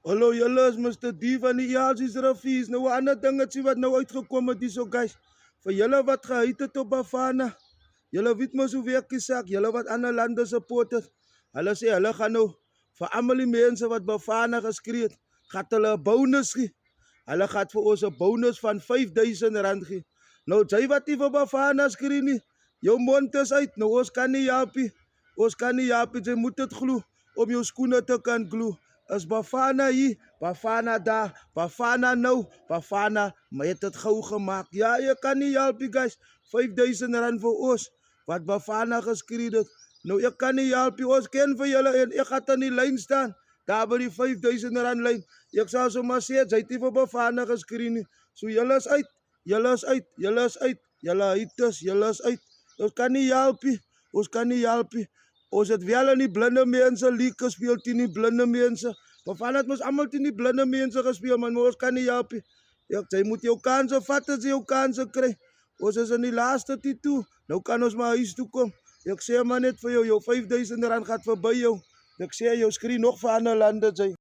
Hallo julle, is Mr. D van die Elsies Raffies. Nou 'n ander dingetjie wat nou uitgekom het hierso guys. Vir julle wat gehuit het op Bafana. Julle weet mos hoe werk die saak. Julle wat ander lande support het. Hulle sê hulle gaan nou vir almal die mense wat Bafana geskree het, gaan hulle 'n bonus gee. Hulle gaan vir ons 'n bonus van R5000 gee. Nou jy wat nie vir Bafana skree nie, jou mond is uit. Nou ons kan nie help nie. Ons kan nie help nie. Jy moet dit glo om jou skoene te kan glo. Is Bafana hier, Bafana daar, Bafana nou, Bafana, maar het dit gou gemaak. Ja, jy kan nie help nie guys. R5000 vir ons wat Bafana geskree het. Nou ek kan nie help nie. Ons ken vir julle en ek gaan aan die lyn staan. Daar by die R5000 lyn. Ek sal sommer sê jy het nie vir Bafana geskree nie. So julle is uit. Julle is uit. Julle is uit. Julle uiters, julle is uit. Ons kan nie help nie. Ons kan nie help nie. Ons het wel in die blinde mense league gespeel teen die blinde mense. Bafana het mos almal teen die blinde mense gespeel, man, maar ons kan nie help nie. Jy moet jou kanse vat as jy jou kanse kry. Ons is in die laaste toe. Nou kan ons maar huis toe kom. Ek sê maar net vir jou, jou R5000 gaan verby jou. Ek sê jou skree nog vir ander lande jy.